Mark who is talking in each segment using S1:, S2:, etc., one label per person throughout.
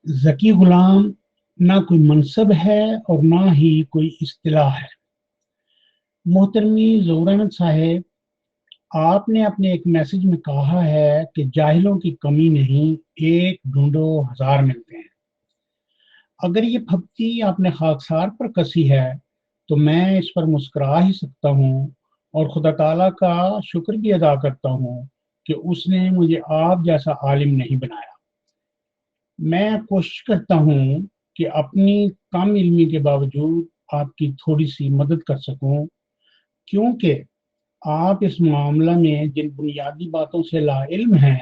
S1: ذکی غلام نہ کوئی منصب ہے اور نہ ہی کوئی اصطلاح ہے۔ محترمی ظہور احمد صاحب، آپ نے اپنے ایک میسج میں کہا ہے کہ جاہلوں کی کمی نہیں، ایک ڈھونڈو ہزار ملتے ہیں۔ اگر یہ پھبتی آپ نے خاکسار پر کسی ہے تو میں اس پر مسکرا ہی سکتا ہوں اور خدا تعالیٰ کا شکر بھی ادا کرتا ہوں کہ اس نے مجھے آپ جیسا عالم نہیں بنایا۔ میں کوشش کرتا ہوں کہ اپنی کم علمی کے باوجود آپ کی تھوڑی سی مدد کر سکوں، کیونکہ آپ اس معاملہ میں جن بنیادی باتوں سے لا علم ہیں،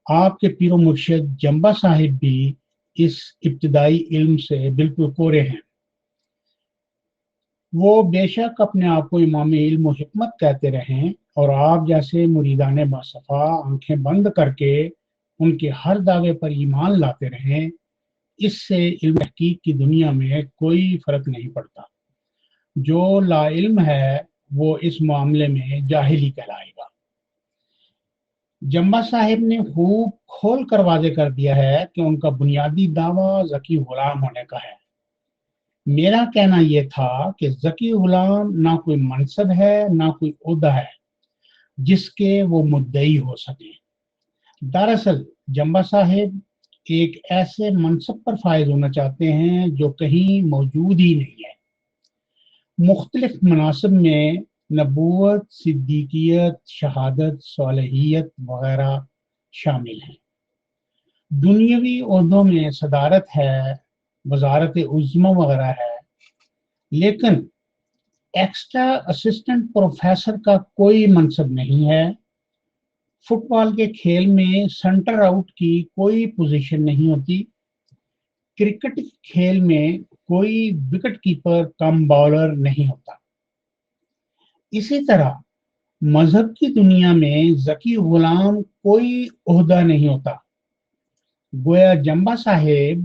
S1: آپ کے پیر و مرشد جمبا صاحب بھی اس ابتدائی علم سے بالکل کورے ہیں۔ وہ بے شک اپنے آپ کو امام علم و حکمت کہتے رہیں اور آپ جیسے مریدان باصفا آنکھیں بند کر کے ان کے ہر دعوے پر ایمان لاتے رہیں، اس سے علم تحقیق کی دنیا میں کوئی فرق نہیں پڑتا۔ جو لا علم ہے وہ اس معاملے میں جاہل ہی کہلائے گا۔ جمبا صاحب نے خوب کھول کر واضح کر دیا ہے کہ ان کا بنیادی دعویٰ ذکی غلام ہونے کا ہے۔ میرا کہنا یہ تھا کہ ذکی غلام نہ کوئی منصب ہے نہ کوئی عہدہ ہے جس کے وہ مدعی ہو سکیں۔ دراصل جمبا صاحب ایک ایسے منصب پر فائز ہونا چاہتے ہیں جو کہیں موجود ہی نہیں ہے۔ مختلف مناصب میں نبوت، صدیقیت، شہادت، صالحیت وغیرہ شامل ہیں۔ دنیاوی عہدوں میں صدارت ہے، وزارت عظمیٰ وغیرہ ہے، لیکن ایکسٹرا اسسٹنٹ پروفیسر کا کوئی منصب نہیں ہے۔ فٹ بال کے کھیل میں سینٹر آؤٹ کی کوئی پوزیشن نہیں ہوتی۔ کرکٹ کے کھیل میں کوئی وکٹ کیپر کم باؤلر نہیں ہوتا۔ اسی طرح مذہب کی دنیا میں ذکی غلام کوئی عہدہ نہیں ہوتا۔ گویا جمبا صاحب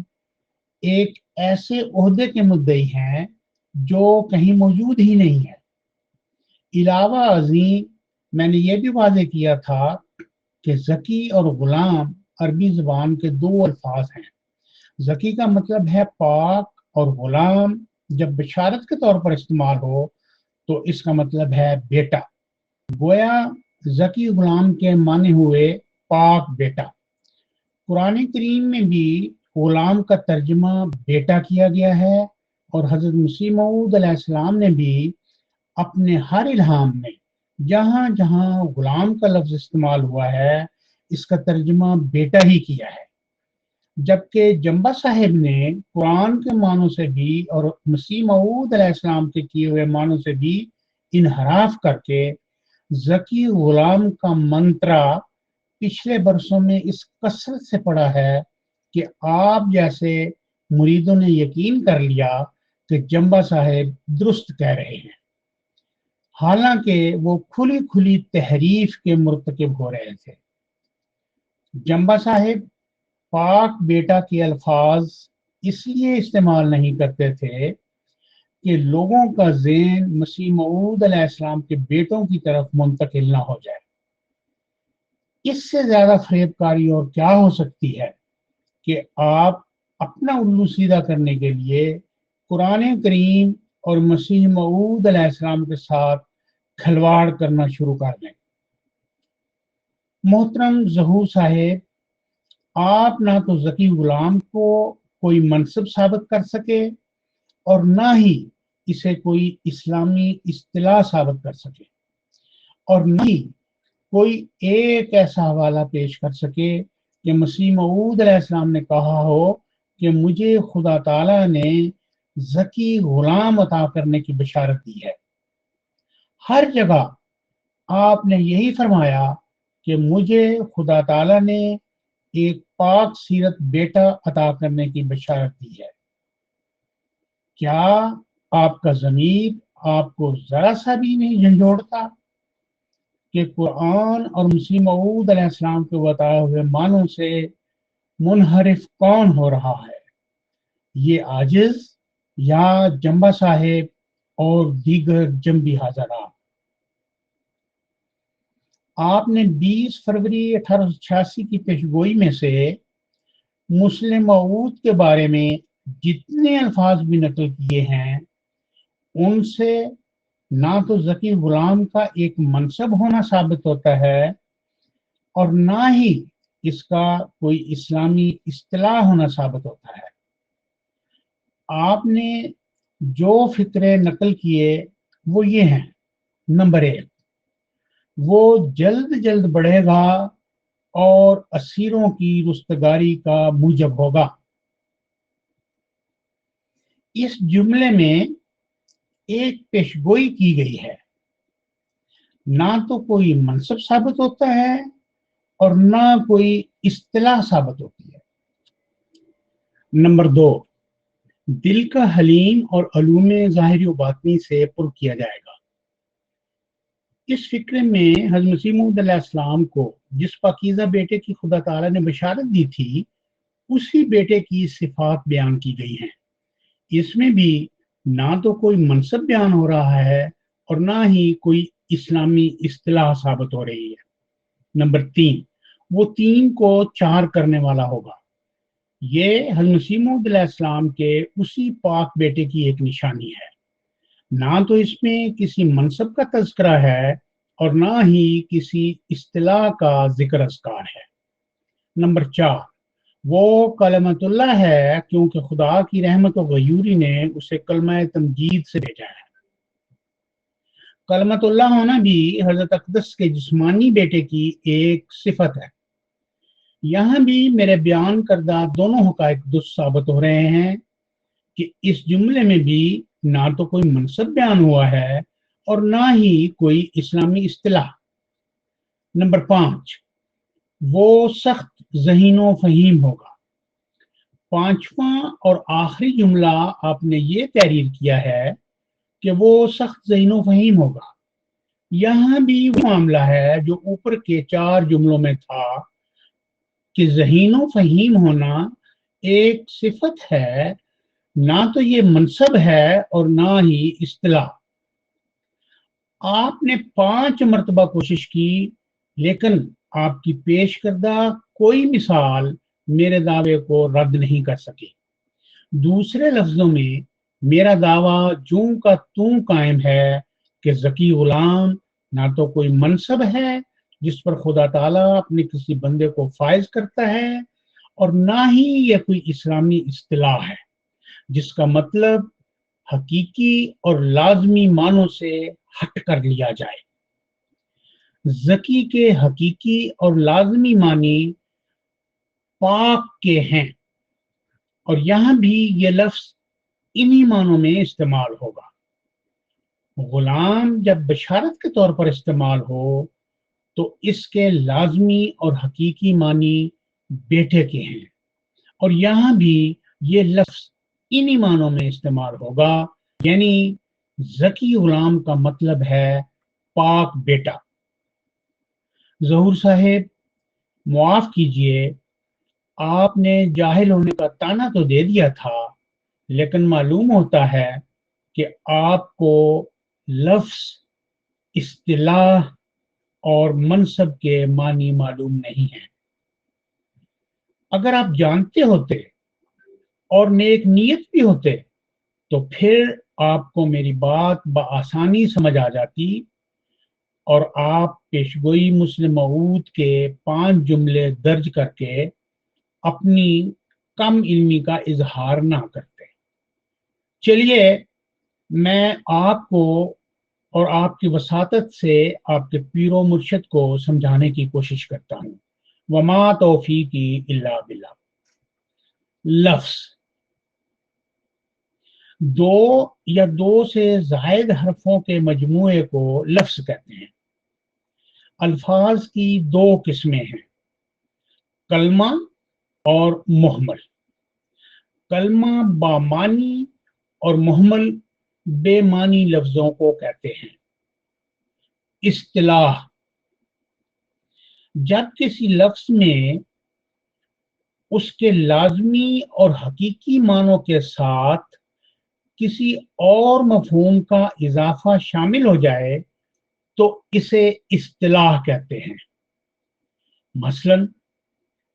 S1: ایک ایسے عہدے کے مدعی ہیں جو کہیں موجود ہی نہیں ہے۔ علاوہ ازیں میں نے یہ بھی واضح کیا تھا کہ ذکی اور غلام عربی زبان کے دو الفاظ ہیں۔ ذکی کا مطلب ہے پاک، اور غلام جب بشارت کے طور پر استعمال ہو تو اس کا مطلب ہے بیٹا۔ گویا ذکی غلام کے معنی ہوئے پاک بیٹا۔ قرآن کریم میں بھی غلام کا ترجمہ بیٹا کیا گیا ہے، اور حضرت مسیح موعود علیہ السلام نے بھی اپنے ہر الہام میں جہاں جہاں غلام کا لفظ استعمال ہوا ہے اس کا ترجمہ بیٹا ہی کیا ہے، جبکہ جمبا صاحب نے قرآن کے معنوں سے بھی اور مسیح موعود علیہ السلام کے کیے ہوئے معنوں سے بھی انحراف کر کے ذکی غلام کا منترا پچھلے برسوں میں اس کثرت سے پڑا ہے کہ آپ جیسے مریدوں نے یقین کر لیا کہ جمبا صاحب درست کہہ رہے ہیں، حالانکہ وہ کھلی کھلی تحریف کے مرتکب ہو رہے تھے۔ جمبا صاحب پاک بیٹا کے الفاظ اس لیے استعمال نہیں کرتے تھے کہ لوگوں کا ذہن مسیح موعود علیہ السلام کے بیٹوں کی طرف منتقل نہ ہو جائے۔ اس سے زیادہ فریب کاری اور کیا ہو سکتی ہے کہ آپ اپنا الو سیدھا کرنے کے لیے قرآن کریم اور مسیح موعود علیہ السلام کے ساتھ کھلواڑ کرنا شروع کر دیں۔ محترم ظہور صاحب، آپ نہ تو ذکی غلام کو کوئی منصب ثابت کر سکے اور نہ ہی اسے کوئی اسلامی اصطلاح ثابت کر سکے، اور نہ ہی کوئی ایک ایسا حوالہ پیش کر سکے کہ مسیح موعود علیہ السلام نے کہا ہو کہ مجھے خدا تعالیٰ نے ذکی غلام عطا کرنے کی بشارت دی ہے۔ ہر جگہ آپ نے یہی فرمایا کہ مجھے خدا تعالیٰ نے ایک پاک سیرت بیٹا عطا کرنے کی بشارت دی ہے۔ کیا آپ کا ضمیر آپ کو ذرا سا بھی نہیں جھنجھوڑتا کہ قرآن اور مسیح موعود علیہ السلام کے بتائے ہوئے معنوں سے منحرف کون ہو رہا ہے؟ یہ عاجز یا جمبا صاحب اور دیگر جنبی حضرات؟ آپ نے 20 فروری 1886 کی پیشگوئی میں سے مسلم موعود کے بارے میں جتنے الفاظ بھی نقل کیے ہیں ان سے نہ تو ذکی غلام کا ایک منصب ہونا ثابت ہوتا ہے اور نہ ہی اس کا کوئی اسلامی اصطلاح ہونا ثابت ہوتا ہے۔ آپ نے جو فکرے نقل کیے وہ یہ ہیں: نمبر 1، وہ جلد جلد بڑھے گا اور اسیروں کی رستگاری کا موجب ہوگا۔ اس جملے میں ایک پیشگوئی کی گئی ہے، نہ تو کوئی منصب ثابت ہوتا ہے اور نہ کوئی اصطلاح ثابت ہوتی ہے۔ نمبر 2، دل کا حلیم اور علوم ظاہری و باطنی سے پر کیا جائے گا۔ اس فکرے میں حضرت مسیح موعود علیہ السلام کو جس پاکیزہ بیٹے کی خدا تعالیٰ نے بشارت دی تھی اسی بیٹے کی صفات بیان کی گئی ہیں۔ اس میں بھی نہ تو کوئی منصب بیان ہو رہا ہے اور نہ ہی کوئی اسلامی اصطلاح ثابت ہو رہی ہے۔ نمبر 3، وہ 3 کو 4 کرنے والا ہوگا۔ یہ حضرت مسیح موعود علیہ السلام کے اسی پاک بیٹے کی ایک نشانی ہے۔ نہ تو اس میں کسی منصب کا تذکرہ ہے اور نہ ہی کسی اصطلاح کا ذکر اذکار ہے۔ نمبر 4، وہ کلمۃ اللہ ہے کیونکہ خدا کی رحمت و غیوری نے اسے کلمہ تمجید سے بھیجا ہے۔ کلمۃ اللہ ہونا بھی حضرت اقدس کے جسمانی بیٹے کی ایک صفت ہے۔ یہاں بھی میرے بیان کردہ دونوں حقائق درست ثابت ہو رہے ہیں کہ اس جملے میں بھی نہ تو کوئی منصب بیان ہوا ہے اور نہ ہی کوئی اسلامی اصطلاح۔ نمبر 5، وہ سخت ذہین و فہیم ہوگا۔ 5واں اور آخری جملہ آپ نے یہ تحریر کیا ہے کہ وہ سخت ذہین و فہیم ہوگا۔ یہاں بھی وہ معاملہ ہے جو اوپر کے 4 جملوں میں تھا کہ ذہین و فہیم ہونا ایک صفت ہے، نہ تو یہ منصب ہے اور نہ ہی اصطلاح۔ آپ نے 5 مرتبہ کوشش کی لیکن آپ کی پیش کردہ کوئی مثال میرے دعوے کو رد نہیں کر سکی۔ دوسرے لفظوں میں میرا دعویٰ جوں کا توں قائم ہے کہ ذکی غلام نہ تو کوئی منصب ہے جس پر خدا تعالیٰ اپنے کسی بندے کو فائز کرتا ہے اور نہ ہی یہ کوئی اسلامی اصطلاح ہے جس کا مطلب حقیقی اور لازمی معنوں سے ہٹ کر لیا جائے۔ ذکی کے حقیقی اور لازمی معنی پاک کے ہیں اور یہاں بھی یہ لفظ انہی معنوں میں استعمال ہوگا۔ غلام جب بشارت کے طور پر استعمال ہو تو اس کے لازمی اور حقیقی معنی بیٹے کے ہیں اور یہاں بھی یہ لفظ انہی معنوں میں استعمال ہوگا، یعنی ذکی غلام کا مطلب ہے پاک بیٹا۔ ظہور صاحب معاف کیجئے، آپ نے جاہل ہونے کا طعنہ تو دے دیا تھا لیکن معلوم ہوتا ہے کہ آپ کو لفظ، اصطلاح اور منصب کے معنی معلوم نہیں ہیں۔ اگر آپ جانتے ہوتے اور نیک نیت بھی ہوتے تو پھر آپ کو میری بات بآسانی سمجھ آ جاتی اور آپ پیشگوئی مسلم موعود کے 5 جملے درج کر کے اپنی کم علمی کا اظہار نہ کرتے۔ چلیے میں آپ کو اور آپ کی وساطت سے آپ کے پیر و مرشد کو سمجھانے کی کوشش کرتا ہوں۔ وما توفیقی الا باللہ۔ لفظ 2 یا 2 سے زائد حرفوں کے مجموعے کو لفظ کہتے ہیں۔ الفاظ کی 2 قسمیں ہیں، کلمہ اور محمل۔ کلمہ بامانی اور محمل بے معنی لفظوں کو کہتے ہیں۔ اصطلاح، جب کسی لفظ میں اس کے لازمی اور حقیقی معنوں کے ساتھ کسی اور مفہوم کا اضافہ شامل ہو جائے تو اسے اصطلاح کہتے ہیں۔ مثلا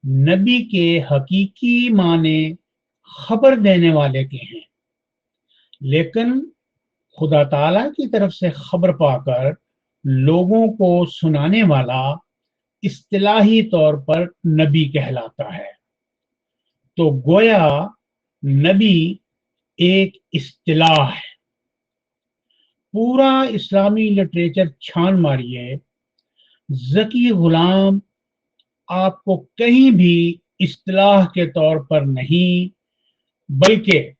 S1: نبی کے حقیقی معنی خبر دینے والے کے ہیں، لیکن خدا تعالی کی طرف سے خبر پا کر لوگوں کو سنانے والا اصطلاحی طور پر نبی کہلاتا ہے۔ تو گویا نبی ایک اصطلاح ہے۔ پورا اسلامی لٹریچر چھان ماریے، ذکی غلام آپ کو کہیں بھی اصطلاح کے طور پر نہیں بلکہ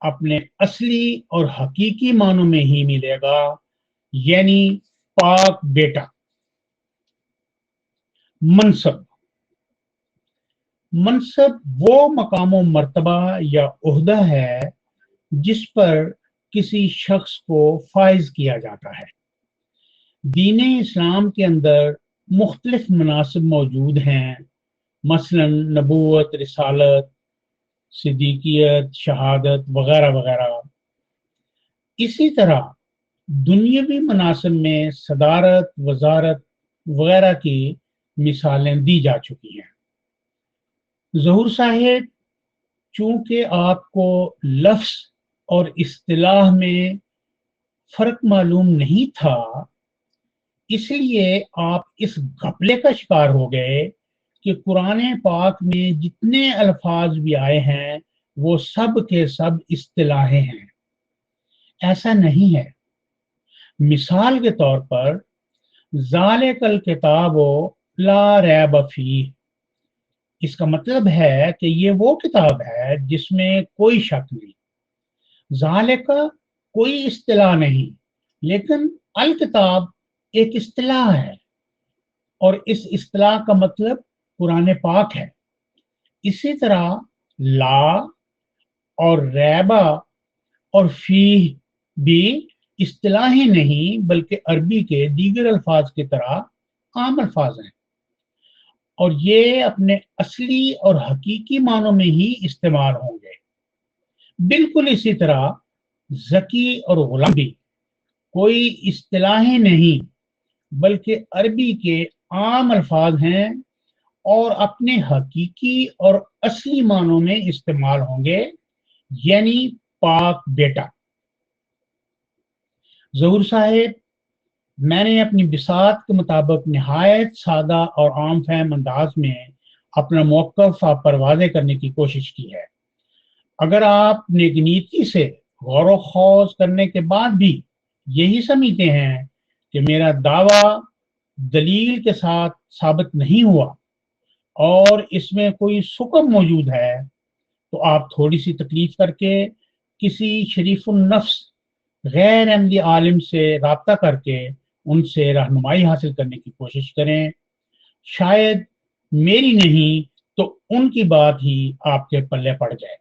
S1: اپنے اصلی اور حقیقی معنوں میں ہی ملے گا، یعنی پاک بیٹا۔ منصب وہ مقام و مرتبہ یا عہدہ ہے جس پر کسی شخص کو فائز کیا جاتا ہے۔ دین اسلام کے اندر مختلف مناصب موجود ہیں، مثلا نبوت، رسالت، صدیقیت، شہادت وغیرہ وغیرہ۔ اسی طرح دنیاوی مناصب میں صدارت، وزارت وغیرہ کی مثالیں دی جا چکی ہیں۔ ظہور صاحب، چونکہ آپ کو لفظ اور اصطلاح میں فرق معلوم نہیں تھا، اس لیے آپ اس گھپلے کا شکار ہو گئے کہ قرآن پاک میں جتنے الفاظ بھی آئے ہیں وہ سب کے سب اصطلاحیں ہیں۔ ایسا نہیں ہے۔ مثال کے طور پر ذالک الکتاب لا ریب فیہ، اس کا مطلب ہے کہ یہ وہ کتاب ہے جس میں کوئی شک نہیں۔ ذالک کوئی اصطلاح نہیں، لیکن الکتاب ایک اصطلاح ہے، اور اس اصطلاح کا مطلب قرآن پاک ہے۔ اسی طرح لا اور ریبا اور فیہ بھی اصطلاحی نہیں بلکہ عربی کے دیگر الفاظ کی طرح عام الفاظ ہیں، اور یہ اپنے اصلی اور حقیقی معنوں میں ہی استعمال ہوں گے۔ بالکل اسی طرح ذکی اور غلام بھی کوئی اصطلاحی نہیں بلکہ عربی کے عام الفاظ ہیں اور اپنے حقیقی اور اصلی معنوں میں استعمال ہوں گے، یعنی پاک بیٹا۔ ظہور صاحب، میں نے اپنی بساط کے مطابق نہایت سادہ اور عام فہم انداز میں اپنا موقف آپ پر واضح کرنے کی کوشش کی ہے۔ اگر آپ نیک نیتی سے غور و خوض کرنے کے بعد بھی یہی سمجھتے ہیں کہ میرا دعویٰ دلیل کے ساتھ ثابت نہیں ہوا اور اس میں کوئی سکم موجود ہے، تو آپ تھوڑی سی تکلیف کر کے کسی شریف النفس غیر عملی عالم سے رابطہ کر کے ان سے رہنمائی حاصل کرنے کی کوشش کریں۔ شاید میری نہیں تو ان کی بات ہی آپ کے پلے پڑ جائے۔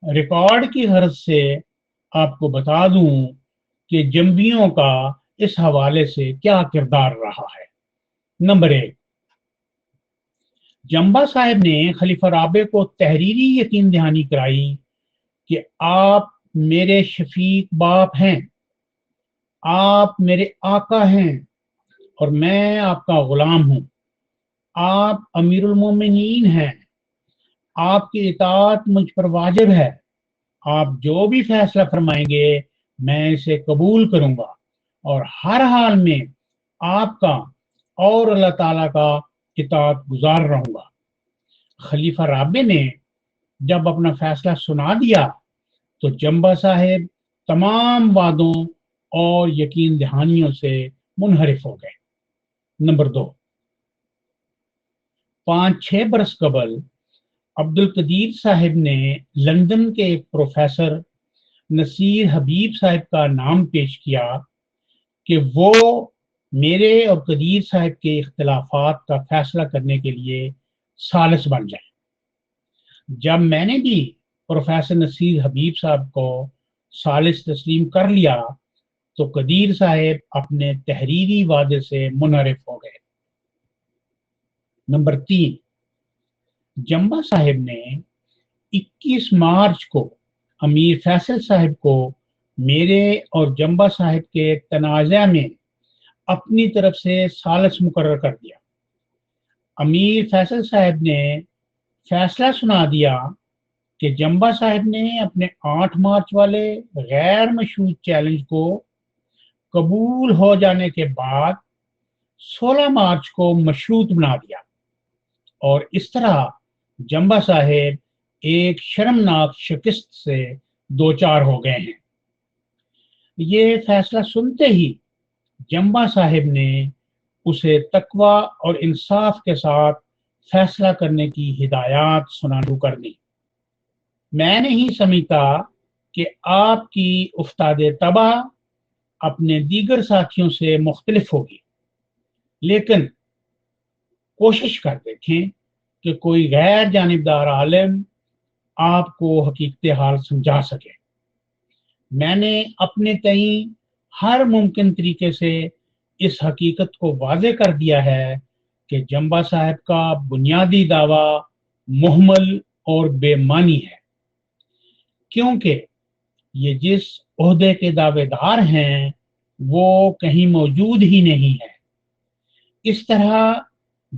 S1: ریکارڈ کی غرض سے آپ کو بتا دوں کہ جنبیوں کا اس حوالے سے کیا کردار رہا ہے۔ نمبر 1، جنبا صاحب نے خلیفہ رابع کو تحریری یقین دہانی کرائی کہ آپ میرے شفیق باپ ہیں، آپ میرے آقا ہیں، اور میں آپ کا غلام ہوں۔ آپ امیر المومنین ہیں، آپ کی اطاعت مجھ پر واجب ہے۔ آپ جو بھی فیصلہ فرمائیں گے میں اسے قبول کروں گا، اور ہر حال میں آپ کا اور اللہ تعالیٰ کا اطاعت گزار رہوں گا۔ خلیفہ رابع نے جب اپنا فیصلہ سنا دیا تو جنبا صاحب تمام وعدوں اور یقین دہانیوں سے منحرف ہو گئے۔ نمبر 2، 5-6 برس قبل عبد القدیر صاحب نے لندن کے ایک پروفیسر نصیر حبیب صاحب کا نام پیش کیا کہ وہ میرے اور قدیر صاحب کے اختلافات کا فیصلہ کرنے کے لیے ثالث بن جائیں۔ جب میں نے بھی پروفیسر نصیر حبیب صاحب کو ثالث تسلیم کر لیا تو قدیر صاحب اپنے تحریری وعدے سے منحرف ہو گئے۔ نمبر 3، جنبا صاحب نے 21 مارچ کو امیر فیصل صاحب کو میرے اور جنبا صاحب کے تنازع میں اپنی طرف سے ثالث مقرر کر دیا۔ امیر فیصل صاحب نے فیصلہ سنا دیا کہ جمبا صاحب نے اپنے 8 مارچ والے غیر مشروط چیلنج کو قبول ہو جانے کے بعد 16 مارچ کو مشروط بنا دیا، اور اس طرح جمبا صاحب ایک شرمناک شکست سے دوچار ہو گئے ہیں۔ یہ فیصلہ سنتے ہی جمبا صاحب نے اسے تقوی اور انصاف کے ساتھ فیصلہ کرنے کی ہدایات سنانی کر دی۔ میں نہیں سمجھتا کہ آپ کی افتاد تباہ اپنے دیگر ساتھیوں سے مختلف ہوگی، لیکن کوشش کر دیکھیں کہ کوئی غیر جانبدار عالم آپ کو حقیقت حال سمجھا سکے۔ میں نے اپنے تئیں ہر ممکن طریقے سے اس حقیقت کو واضح کر دیا ہے کہ جمبا صاحب کا بنیادی دعویٰ محمل اور بے معنی ہے، کیونکہ یہ جس عہدے کے دعوے دار ہیں وہ کہیں موجود ہی نہیں ہے۔ اس طرح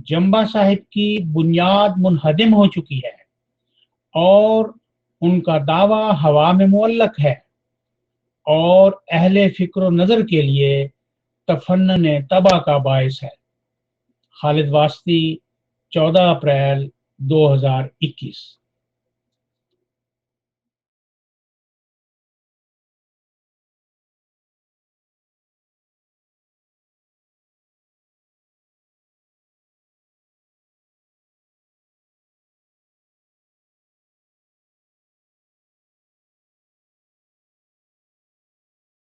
S1: جمبا صاحب کی بنیاد منہدم ہو چکی ہے اور ان کا دعویٰ ہوا میں معلق ہے، اور اہل فکر و نظر کے لیے تفنن تباہ کا باعث ہے۔ خالد واسطی، 14 اپریل 2021۔